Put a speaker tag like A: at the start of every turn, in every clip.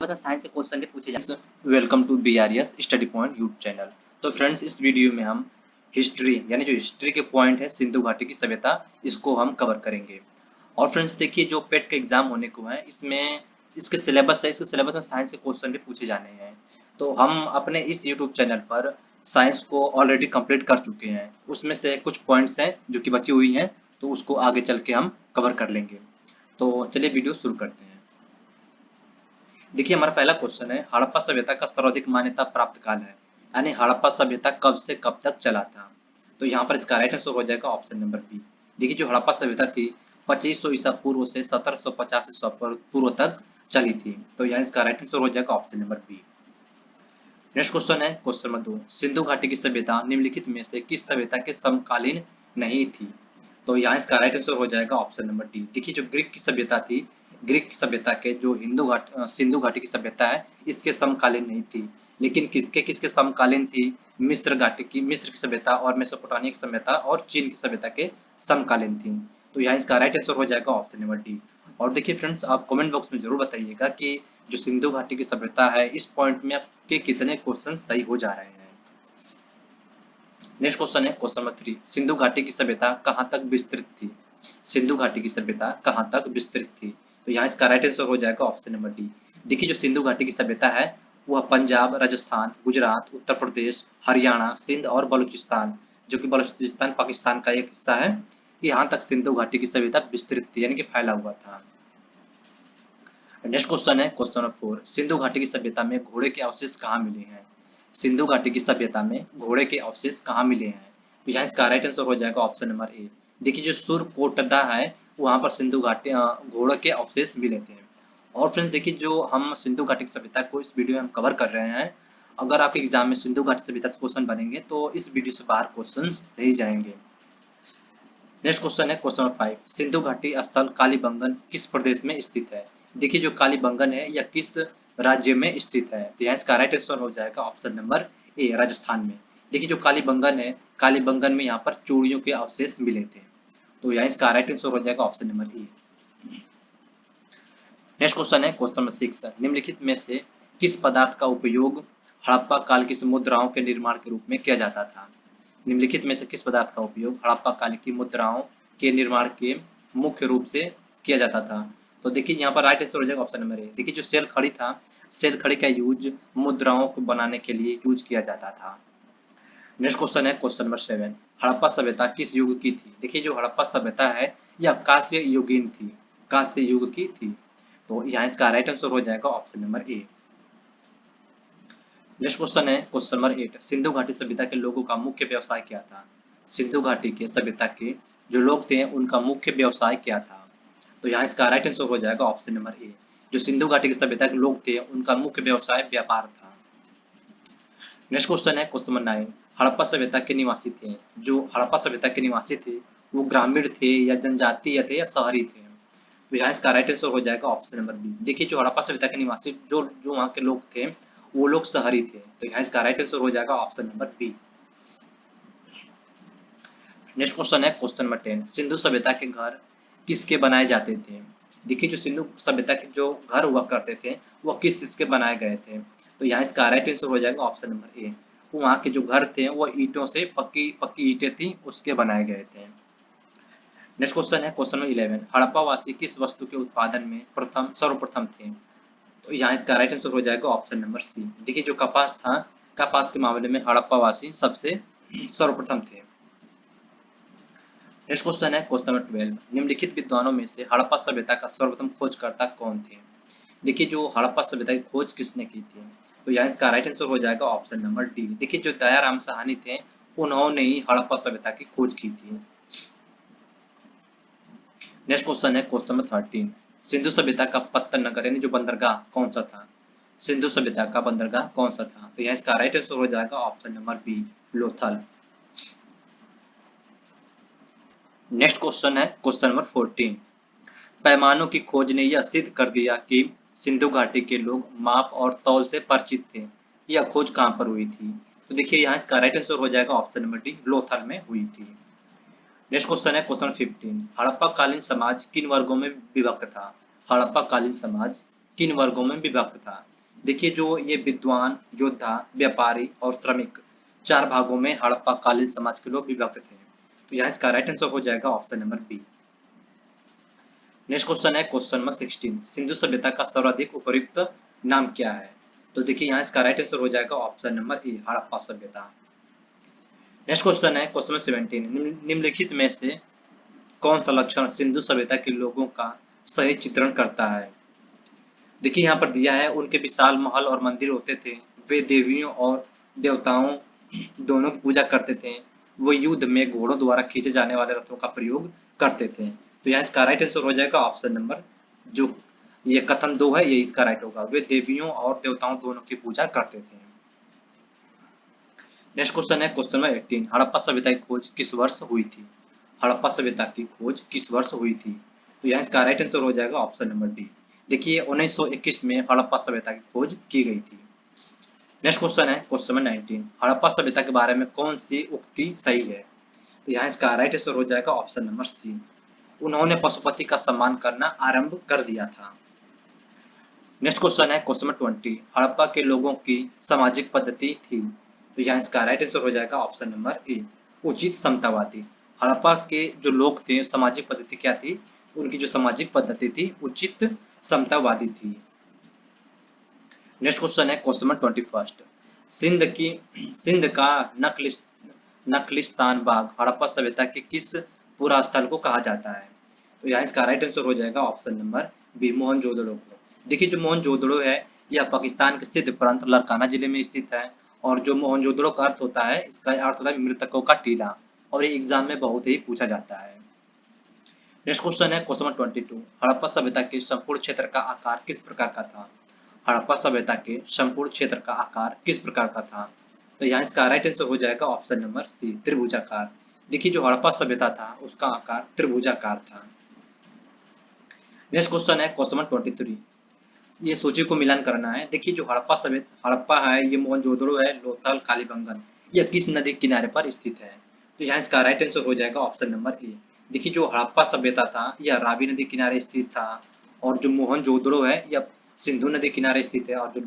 A: Syllabus में science से question भी पूछे जाते हैं।
B: Welcome to BRS study point YouTube channel. तो फ्रेंड्स, इस वीडियो में हम हिस्ट्री यानी जो हिस्ट्री के पॉइंट है सिंधु घाटी की सभ्यता, इसको हम कवर करेंगे। और फ्रेंड्स देखिए, जो पेट का एग्जाम होने को है, इसमें इसके सिलेबस है, इसके सिलेबस में साइंस से क्वेश्चन भी पूछे जाने हैं। तो हम अपने इस यूट्यूब चैनल पर साइंस को ऑलरेडी कंप्लीट कर चुके हैं, उसमें से कुछ पॉइंट्स हैं जो कि बची हुई हैं, तो उसको आगे चल के हम कवर कर लेंगे। तो चलिए वीडियो शुरू करते हैं। देखिए, हमारा पहला क्वेश्चन है, हड़प्पा सभ्यता का सर्वाधिक मान्यता प्राप्त काल है, यानी हड़प्पा सभ्यता कब से कब तक चला था। तो यहाँ पर इसका राइट आंसर हो जाएगा ऑप्शन नंबर बी। देखिए, जो हड़प्पा सभ्यता थी 2500 ईसा पूर्व से 1750 ईसा पूर्व तक चली थी। तो यहाँ इसका राइट आंसर हो जाएगा option number B. Next question है क्वेश्चन नंबर 2, सिंधु घाटी की सभ्यता निम्नलिखित में से किस सभ्यता के समकालीन नहीं थी। तो यहाँ इसका राइट आंसर हो जाएगा ऑप्शन नंबर डी। देखिए, जो ग्रीक की सभ्यता थी, ग्रीक की सभ्यता के जो सिंधु घाटी की सभ्यता है, इसके समकालीन नहीं थी। लेकिन किसके किसके समकालीन थी? मिस्र की सभ्यता और मेसोपोटामिया की सभ्यता और चीन की सभ्यता के समकालीन थी। तो यहाँ इसका राइट आंसर हो जाएगा ऑप्शन नंबर डी। और देखिए फ्रेंड्स, आप कमेंट बॉक्स में जरूर बताइएगा कि जो सिंधु घाटी की सभ्यता है, इस पॉइंट में आपके कितने क्वेश्चन सही हो जा रहे हैं। नेक्स्ट क्वेश्चन है क्वेश्चन नंबर 3, सिंधु घाटी की सभ्यता कहाँ तक विस्तृत थी। सिंधु घाटी की सभ्यता कहाँ तक विस्तृत थी। तो यहाँ इसका राइट आंसर हो जाएगा ऑप्शन नंबर डी। देखिए, जो सिंधु घाटी की सभ्यता है, वह पंजाब, राजस्थान, गुजरात, उत्तर प्रदेश, हरियाणा, सिंध और बलूचिस्तान, जो कि बलूचिस्तान पाकिस्तान का एक हिस्सा है, यहाँ तक सिंधु घाटी की सभ्यता विस्तृत थी, यानी कि फैला हुआ था। नेक्स्ट क्वेश्चन है क्वेश्चन नंबर 4, सिंधु घाटी की सभ्यता में घोड़े के अवशेष कहाँ मिले हैं। सिंधु घाटी की सभ्यता में घोड़े के अवशेष कहाँ मिले हैं। तो यहाँ इसका राइट आंसर हो जाएगा ऑप्शन नंबर ए। देखिए, जो सुरकोटदा है, वहां पर सिंधु घाटी घोड़े के अवशेष मिले थे। और फ्रेंड्स देखिए, जो हम सिंधु घाटी की सभ्यता को इस वीडियो में हम कवर कर रहे हैं, अगर आपके एग्जाम में सिंधु घाटी सभ्यता से क्वेश्चन बनेंगे तो इस वीडियो से बाहर क्वेश्चन नहीं जाएंगे। नेक्स्ट क्वेश्चन है क्वेश्चन नंबर 5, सिंधु घाटी स्थल कालीबंगन किस प्रदेश में स्थित है। देखिए, जो कालीबंगन है यह किस राज्य में स्थित है। तो यहाँ इसका राइट आंसर हो जाएगा ऑप्शन नंबर ए, राजस्थान में। देखिए, जो कालीबंगन है, कालीबंगन में यहाँ पर चूड़ियों के अवशेष मिले थे। तो यहाँ इसका राइट आंसर हो जाएगा option number A. Next question है क्वेश्चन नंबर 6, निम्नलिखित में से किस पदार्थ का उपयोग हड़प्पा काल की मुद्राओं के निर्माण के रूप में किया जाता था। निम्नलिखित में से किस पदार्थ का उपयोग हड़प्पा काल की मुद्राओं के निर्माण के मुख्य रूप से किया जाता था। तो देखिए, यहाँ पर राइट आंसर हो जाएगा ऑप्शन नंबर ए। देखिए, जो सेल खड़ी था, सेल खड़ी का यूज मुद्राओं को बनाने के लिए यूज किया जाता था। नेक्स्ट क्वेश्चन है क्वेश्चन नंबर 7, हड़प्पा सभ्यता किस युग की थी। देखिए, जो हड़प्पा सभ्यता है यह कांस्य युगीन थी, कांस्य युग की थी। तो यहाँ इसका राइट आंसर हो जाएगा option number A. Next question है क्वेश्चन नंबर 8, सिंधु घाटी सभ्यता के लोगों का मुख्य व्यवसाय क्या था। सिंधु घाटी के सभ्यता के जो लोग थे, उनका मुख्य व्यवसाय क्या था। तो यहाँ इसका राइट आंसर हो जाएगा ऑप्शन नंबर ए। जो सिंधु घाटी की सभ्यता के लोग थे, उनका मुख्य व्यवसाय व्यापार था। नेक्स्ट क्वेश्चन है क्वेश्चन नंबर 9, हड़प्पा सभ्यता के निवासी थे, जो हड़प्पा सभ्यता के निवासी थे, वो ग्रामीण थे या जनजातीय थे या शहरी थे। तो यहाँ इसका राइट आंसर हो जाएगा ऑप्शन नंबर बी। देखिए, जो हड़प्पा सभ्यता के निवासी जो जो वहाँ के लोग थे, वो लोग शहरी थे। तो यहाँ इसका राइट आंसर हो जाएगा option number B. Next question है क्वेश्चन नंबर 10, सिंधु सभ्यता के घर किसके बनाए जाते थे। देखिए, जो सिंधु सभ्यता के जो घर हुआ करते थे, वो किस चीज के बनाए गए थे। तो यहाँ इसका राइट आंसर हो जाएगा ऑप्शन नंबर ए। वहाँ के जो घर थे, वो ईंटों से पक्की पक्की ईंटें थी, उसके बनाए गए थे। नेक्स्ट क्वेश्चन है क्वेश्चन नंबर 11, हड़प्पा वासी किस वस्तु के उत्पादन में सर्वप्रथम थे। तो यहाँ इसका राइट आंसर हो जाएगा ऑप्शन नंबर सी। देखिए, जो कपास था, कपास के मामले में हड़प्पा वासी सबसे सर्वप्रथम थे। नेक्स्ट क्वेश्चन है क्वेश्चन नंबर 12, निम्नलिखित विद्वानों में से हड़प्पा सभ्यता का सर्वप्रथम खोजकर्ता कौन थे। देखिए, जो हड़प्पा सभ्यता की खोज किसने की थी। तो यहाँ इसका राइट आंसर हो जाएगा ऑप्शन नंबर डी। देखिए, जो दयाराम साहनी थे, उन्होंने ही हड़प्पा सभ्यता की खोज की थी। नेक्स्ट क्वेश्चन है क्वेश्चन नंबर 13, सिंधु सभ्यता का पत्तन नगर यानी जो बंदरगाह कौन सा था। सिंधु सभ्यता का बंदरगाह कौन सा था। तो यहाँ इसका राइट आंसर हो जाएगा option number B, Lothal. Next question है क्वेश्चन नंबर 14, पैमानों की खोज ने यह सिद्ध कर दिया कि सिंधु घाटी के लोग माप और तौल से परिचित थे। यह खोज कहाँ पर हुई थी। तो देखिए, यहाँ इसका राइट आंसर हो जाएगा ऑप्शन नंबर डी, लोथल में हुई थी। नेक्स्ट क्वेश्चन है क्वेश्चन 15, हड़प्पा कालीन समाज किन वर्गों में विभक्त था। हड़प्पा कालीन समाज किन वर्गों में विभक्त था। देखिए जो ये विद्वान, योद्धा, व्यापारी और श्रमिक 4 भागों में हड़प्पा कालीन समाज के लोग विभक्त थे। तो यहाँ इसका राइट आंसर हो जाएगा option number B. Next question है क्वेश्चन नंबर 16, सिंधु सभ्यता का सर्वाधिक उपयुक्त नाम क्या है? तो देखिए यहाँ इसका राइट आंसर हो जाएगा ऑप्शन नंबर ए, हड़प्पा सभ्यता। नेक्स्ट क्वेश्चन है क्वेश्चन नंबर 17, निम्नलिखित में से कौन सा लक्षण सिंधु सभ्यता के लोगों का सही चित्रण करता है? देखिए यहाँ पर दिया है, उनके विशाल महल और मंदिर होते थे, वे देवियों और देवताओं दोनों की पूजा करते थे, वो युद्ध में घोड़ों द्वारा खींचे जाने वाले रथों का प्रयोग करते थे। तो यहाँ इसका राइट आंसर हो जाएगा ऑप्शन नंबर, जो ये कथन 2 है ये इसका राइट होगा, वे देवियों और देवताओं दोनों की पूजा करते थे। नेक्स्ट क्वेश्चन है क्वेश्चन नंबर 18, हड़प्पा सभ्यता की खोज किस वर्ष हुई थी? हड़प्पा सभ्यता की खोज किस वर्ष हुई थी? तो यहाँ इसका राइट आंसर हो जाएगा ऑप्शन नंबर डी। देखिए 1921 में हड़प्पा सभ्यता की खोज की गई थी। नेक्स्ट क्वेश्चन है क्वेश्चन नंबर 19, हड़प्पा सभ्यता के बारे में कौन सी उक्ति सही है? तो यहाँ इसका राइट आंसर हो जाएगा ऑप्शन नंबर सी, उन्होंने पशुपति का सम्मान करना आरंभ कर दिया था। नेक्स्ट क्वेश्चन है क्वेश्चन नंबर 20, हड़प्पा के लोगों की सामाजिक पद्धति थी? तो यहाँ इसका राइट आंसर हो जाएगा ऑप्शन नंबर ए, उचित समतावादी। हड़प्पा के जो लोग थे सामाजिक पद्धति क्या थी? उनकी जो सामाजिक पद्धति थी उचित समतावादी थी। नेक्स्ट क्वेश्चन है क्वेश्चन नंबर 21, सिंध का नखलिस्तान बाग हड़प्पा सभ्यता के किस पुरा स्थल को कहा जाता है? तो यहाँ इसका राइट आंसर हो जाएगा ऑप्शन नंबर बी, मोहनजोदड़ो को। देखिए जो मोहनजोदड़ो है यह पाकिस्तान के सिंध प्रांत लारकाना जिले में स्थित है, और जो मोहनजोदड़ो का अर्थ होता है, इसका अर्थ होता है मृतकों का टीला, और ये एग्जाम में बहुत ही पूछा जाता है। नेक्स्ट क्वेश्चन है क्वेश्चन नंबर 22, हड़प्पा सभ्यता के संपूर्ण क्षेत्र का आकार किस प्रकार का था? हड़प्पा सभ्यता के संपूर्ण क्षेत्र का आकार किस प्रकार का था? तो यहाँ इसका राइट आंसर हो जाएगा ऑप्शन नंबर सी, त्रिभुजाकार। देखिए जो हड़प्पा सभ्यता था उसका आकार त्रिभुजाकार था। नेक्स्ट क्वेश्चन है क्वेश्चन नंबर 23, ये सूची को मिलान करना है। देखिए जो हड़प्पा है, ये मोहनजोदड़ो है, लोथल, कालीबंगन, यह किस नदी किनारे पर स्थित है? तो यहाँ इसका राइट आंसर हो जाएगा ऑप्शन नंबर ए। देखिए जो हड़प्पा सभ्यता था यह रावी नदी किनारे स्थित था, और जो मोहनजोदड़ो है यह सिंधु नदी किनारे स्थित है, और जो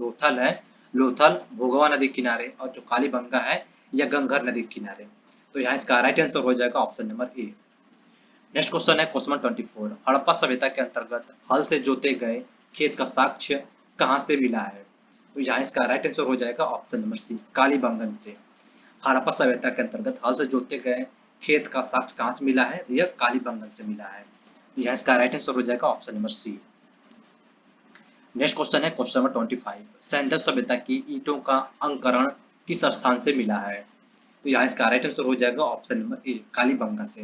B: लोथल भोगवा नदी किनारे, और जो कालीबंगा है यह गंगर नदी किनारे। तो यहाँ इसका राइट आंसर हो जाएगा option number A. Next question है क्वेश्चन नंबर 24, हड़प्पा सभ्यता के अंतर्गत हल से जोते गए खेत का साक्ष्य कहाँ से मिला है? तो यहाँ इसका राइट आंसर हो जाएगा ऑप्शन नंबर सी, कालीबंगन से। हड़प्पा सभ्यता के अंतर्गत हल से जोते गए खेत का साक्ष्य कहाँ से मिला है? तो यह कालीबंगन से मिला है। तो यहाँ इसका राइट आंसर हो जाएगा option number C. Next question है क्वेश्चन नंबर 25, सैंधव सभ्यता की ईंटों का अंकरण किस स्थान से मिला है? तो यहाँ इसका राइट आंसर हो जाएगा ऑप्शन नंबर ए, कालीबंगा से।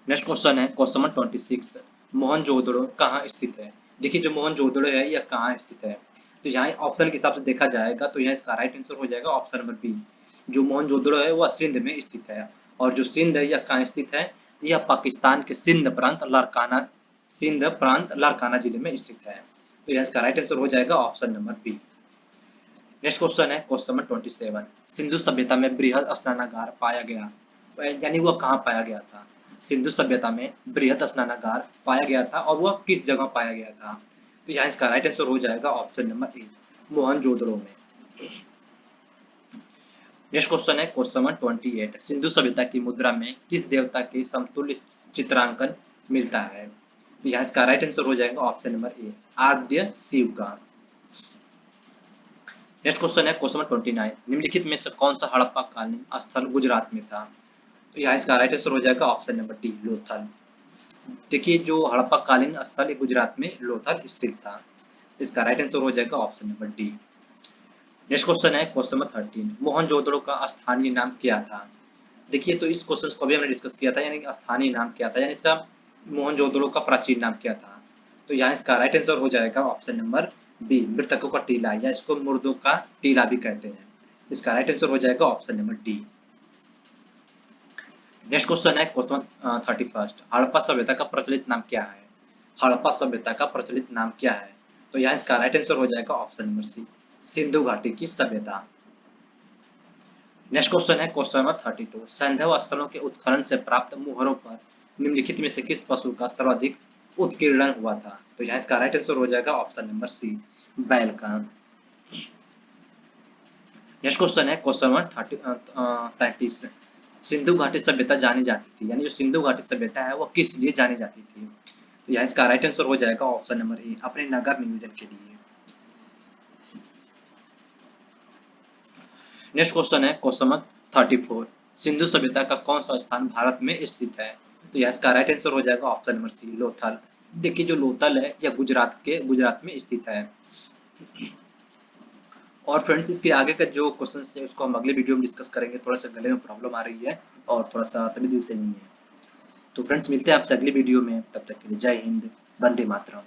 B: नेक्स्ट क्वेश्चन है क्वेश्चन नंबर 26, मोहनजोदड़ो कहाँ स्थित है? देखिए जो मोहनजोदड़ो है यह कहाँ स्थित है? तो यहाँ ऑप्शन के हिसाब से देखा जाएगा तो यहाँ इसका राइट आंसर हो जाएगा ऑप्शन नंबर बी, जो मोहनजोदड़ो है वह सिंध में स्थित है, और जो सिंध है यह कहाँ स्थित है? यह पाकिस्तान के सिंध प्रांत लारकाना जिले में स्थित है। तो यहाँ इसका राइट आंसर हो जाएगा option number B. Next question है क्वेश्चन नंबर 27, सिंधु सभ्यता में बृहद स्नानागार पाया गया, यानी वह कहाँ पाया गया था? सिंधु सभ्यता में बृहद स्नानागार पाया गया था, और वह किस जगह पाया गया था? तो यहाँ इसका राइट आंसर हो जाएगा ऑप्शन नंबर ए, मोहनजोदड़ो में। नेक्स्ट क्वेश्चन है क्वेश्चन नंबर 28, सिंधु सभ्यता की मुद्रा में किस देवता के समतुल्य चित्रांकन मिलता है? तो यहाँ इसका राइट आंसर हो जाएगा ऑप्शन नंबर ए, आद्य शिव का। नेक्स्ट क्वेश्चन है क्वेश्चन नंबर 29, निम्नलिखित में से कौन सा हड़प्पा कालीन स्थल गुजरात में था? तो यहाँ इसका राइट आंसर हो जाएगा ऑप्शन नंबर डी, लोथल। देखिए जो हड़प्पा कालीन स्थल गुजरात में लोथल स्थित था, इसका राइट आंसर हो जाएगा option number D. Next question है क्वेश्चन नंबर 13, मोहनजोदड़ो का स्थानीय नाम क्या था? देखिए तो इस क्वेश्चन को भी हमने डिस्कस किया था, यानी स्थानीय नाम क्या था, यानी इसका मोहनजोदड़ो का प्राचीन नाम क्या था? तो यहाँ इसका राइट आंसर हो जाएगा ऑप्शन नंबर बी, मृतकों का टीला, या इसको मुर्दों का टीला भी कहते हैं। इसका राइट आंसर हो जाएगा option number D. Next question है क्वेश्चन 31, हड़प्पा सभ्यता का प्रचलित नाम क्या है? हड़प्पा सभ्यता का प्रचलित नाम क्या है? तो यहाँ इसका राइट आंसर हो जाएगा ऑप्शन नंबर सी, सिंधु घाटी की सभ्यता। नेक्स्ट क्वेश्चन है क्वेश्चन नंबर 32, सैंधव स्थलों के उत्खनन से प्राप्त मुहरों पर निम्नलिखित में से किस पशु का सर्वाधिक उत्कीर्णन हुआ था? तो यहाँ इसका राइट आंसर हो जाएगा ऑप्शन नंबर सी, बैल का। नेक्स्ट क्वेश्चन है क्वेश्चन नंबर 33। सिंधु घाटी सभ्यता जानी जाती थी, यानी जो सिंधु घाटी सभ्यता है वो किस लिए जानी जाती थी? तो यहाँ इसका राइट आंसर हो जाएगा ऑप्शन नंबर ए, अपने नगर नियोजन के लिए। नेक्स्ट क्वेश्चन है क्वेश्चन नंबर 34। सिंधु सभ्यता का कौन सा स्थान भारत में स्थित है? तो यहाँ इसका राइट आंसर हो जाएगा ऑप्शन नंबर सी, लोथल। देखिए जो लोथल है यह गुजरात में स्थित है। और फ्रेंड्स इसके आगे का जो क्वेश्चन है उसको हम अगले वीडियो में डिस्कस करेंगे। थोड़ा सा गले में प्रॉब्लम आ रही है और थोड़ा सा तबीयत भी सही नहीं है। तो फ्रेंड्स मिलते हैं आपसे अगली वीडियो में, तब तक के लिए जय हिंद, वंदे मातरम।